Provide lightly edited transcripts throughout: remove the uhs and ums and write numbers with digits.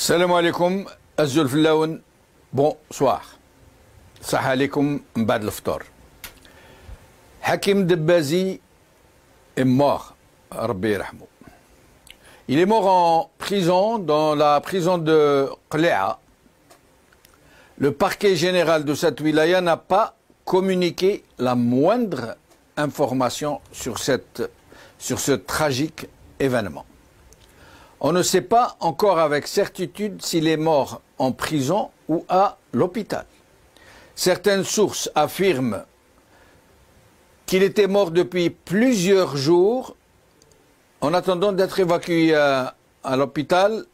Salam alaikum, Azul Flaoun, bonsoir. Saha alaikum, m'bad l'ftar. Hakim Debbazi est mort, Rabbi Rahmou. Il est mort en prison, dans la prison de Qli'a. Le parquet général de cette wilaya n'a pas communiqué la moindre information sur ce tragique événement. On ne sait pas encore avec certitude s'il est mort en prison ou à l'hôpital. Certaines sources affirment qu'il était mort depuis plusieurs jours en attendant d'être évacué à l'hôpital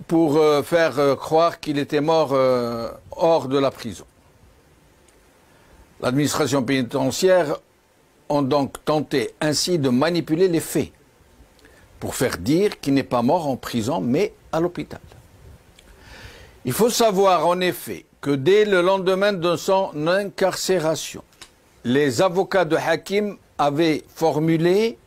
pour faire croire qu'il était mort hors de la prison. L'administration pénitentiaire a donc tenté ainsi de manipuler les faits pour faire dire qu'il n'est pas mort en prison mais à l'hôpital. Il faut savoir en effet que dès le lendemain de son incarcération, les avocats de Hakim avaient formulé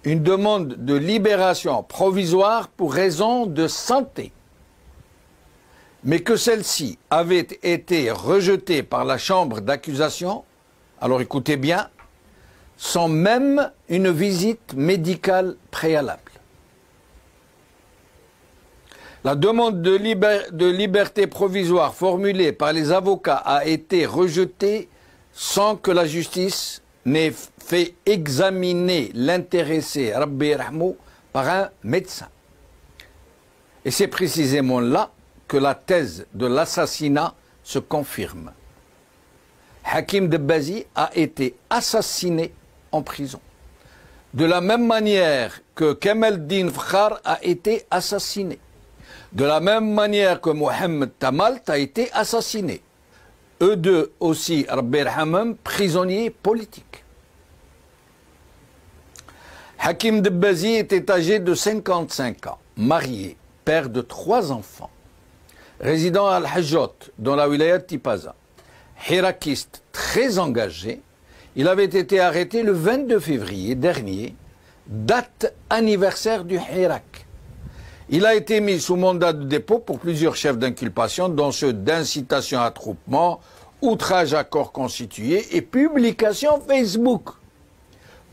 une demande de libération provisoire pour raison de santé, mais que celle-ci avait été rejetée par la chambre d'accusation, alors écoutez bien, sans même une visite médicale préalable. La demande de liberté provisoire formulée par les avocats a été rejetée sans que la justice n'ait fait examiner l'intéressé Rabbi Rahmou par un médecin. Et c'est précisément là que la thèse de l'assassinat se confirme. Hakim Debbazi a été assassiné en prison. De la même manière que Kemal-Din Fakhar a été assassiné. De la même manière que Mohamed Tamalt a été assassiné. Eux deux aussi, Rabbi Rahmou, prisonniers politiques. Hakim Debbazi était âgé de 55 ans, marié, père de 3 enfants, résident à Al-Hajjot, dans la wilaya de Tipaza, hirakiste très engagé. Il avait été arrêté le 22 février dernier, date anniversaire du Hirak. Il a été mis sous mandat de dépôt pour plusieurs chefs d'inculpation, dont ceux d'incitation à attroupement, outrage à corps constitué et publication Facebook,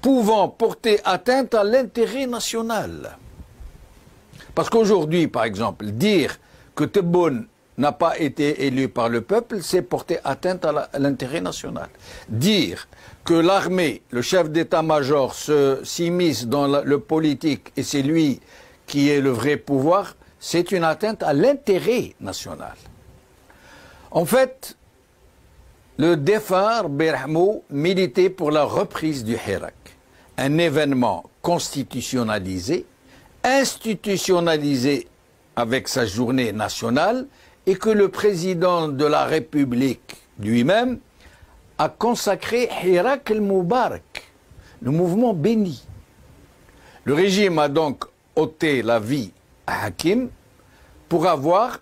pouvant porter atteinte à l'intérêt national. Parce qu'aujourd'hui, par exemple, dire que Tebboune n'a pas été élu par le peuple, c'est porter atteinte à l'intérêt national. Dire que l'armée, le chef d'état-major, s'immisce dans le politique et c'est lui qui est le vrai pouvoir, c'est une atteinte à l'intérêt national. En fait, le défunt Rabbi Rahmou militait pour la reprise du Hirak, un événement constitutionnalisé, institutionnalisé avec sa journée nationale, et que le président de la République lui-même a consacré Hirak el-Moubarak, le mouvement béni. Le régime a donc ôté la vie à Hakim pour avoir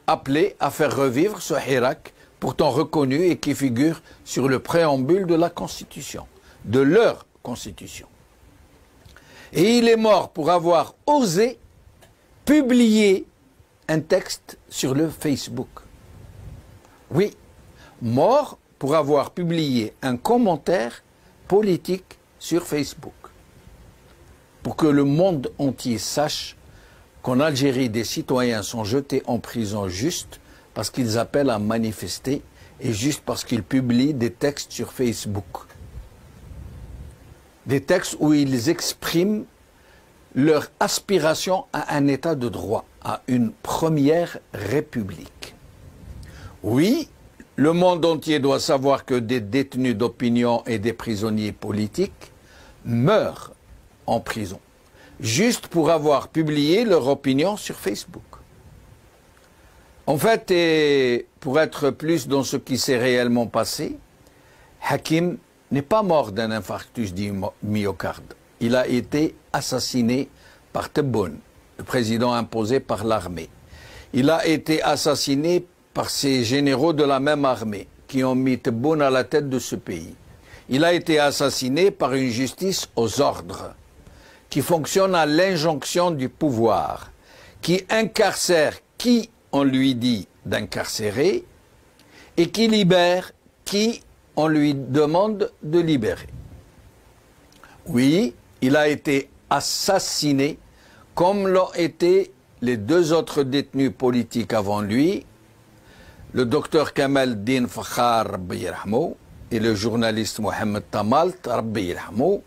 appelé à faire revivre ce Hirak, pourtant reconnu et qui figure sur le préambule de la Constitution, de leur Constitution. Et il est mort pour avoir osé publier un texte sur le Facebook. Oui, mort pour avoir publié un commentaire politique sur Facebook. Pour que le monde entier sache qu'en Algérie, des citoyens sont jetés en prison juste parce qu'ils appellent à manifester et juste parce qu'ils publient des textes sur Facebook. Des textes où ils expriment leur aspiration à un état de droit, à une première république. Oui, le monde entier doit savoir que des détenus d'opinion et des prisonniers politiques meurent en prison, juste pour avoir publié leur opinion sur Facebook. En fait, et pour être plus dans ce qui s'est réellement passé, Hakim n'est pas mort d'un infarctus du myocarde. Il a été assassiné par Tebboune, le président imposé par l'armée. Il a été assassiné par ces généraux de la même armée qui ont mis Tebboune à la tête de ce pays. Il a été assassiné par une justice aux ordres qui fonctionne à l'injonction du pouvoir, qui incarcère qui on lui dit d'incarcérer et qui libère qui on lui demande de libérer. Oui, il a été assassiné comme l'ont été les deux autres détenus politiques avant lui, le docteur Kamal Din Fakhar Rabbi Yirhamou et le journaliste Mohamed Tamalt Rabbi Yirhamou,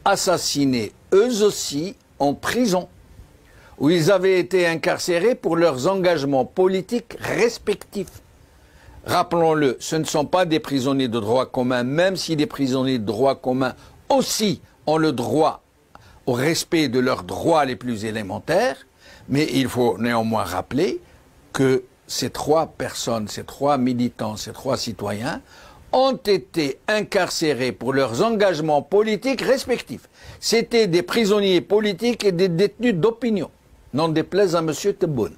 assassinés eux aussi en prison, où ils avaient été incarcérés pour leurs engagements politiques respectifs. Rappelons-le, ce ne sont pas des prisonniers de droit commun, même si les prisonniers de droit commun aussi ont le droit au respect de leurs droits les plus élémentaires, mais il faut néanmoins rappeler que ces trois personnes, ces trois militants, ces trois citoyens ont été incarcérés pour leurs engagements politiques respectifs. C'était des prisonniers politiques et des détenus d'opinion, n'en déplaise à M. Tebboune.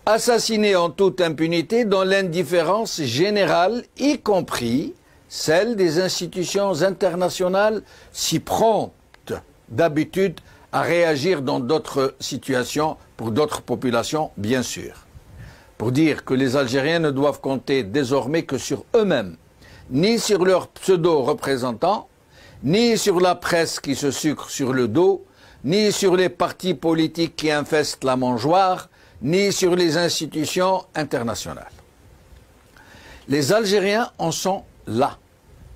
Assassinés en toute impunité dans l'indifférence générale, y compris celle des institutions internationales si promptes d'habitude à réagir dans d'autres situations, pour d'autres populations, bien sûr. Pour dire que les Algériens ne doivent compter désormais que sur eux-mêmes, ni sur leurs pseudo-représentants, ni sur la presse qui se sucre sur le dos, ni sur les partis politiques qui infestent la mangeoire, ni sur les institutions internationales. Les Algériens en sont là,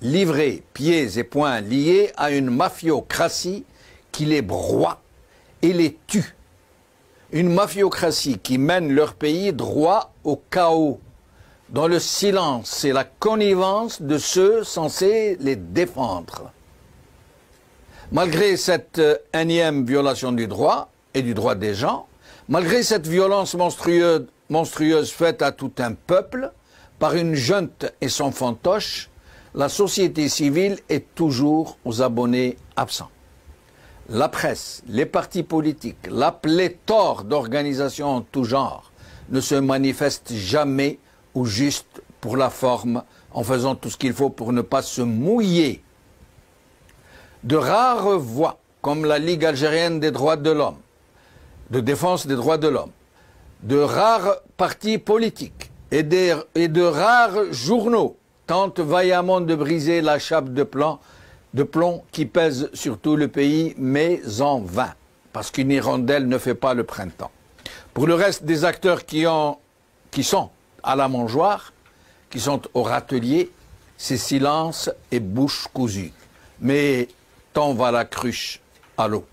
livrés, pieds et poings liés à une mafiocratie qui les broie et les tue. Une mafiocratie qui mène leur pays droit au chaos, dans le silence et la connivence de ceux censés les défendre. Malgré cette énième violation du droit et du droit des gens, malgré cette violence monstrueuse faite à tout un peuple, par une junte et son fantoche, la société civile est toujours aux abonnés absents. La presse, les partis politiques, la pléthore d'organisations en tout genre ne se manifestent jamais ou juste pour la forme, en faisant tout ce qu'il faut pour ne pas se mouiller. De rares voix, comme la Ligue algérienne des droits de l'homme, de défense des droits de l'homme, de rares partis politiques et de rares journaux tentent vaillamment de briser la chape de plomb qui pèse sur tout le pays, mais en vain, parce qu'une hirondelle ne fait pas le printemps. Pour le reste des acteurs qui sont à la mangeoire, qui sont au râtelier, c'est silence et bouche cousue. Mais tant va la cruche à l'eau.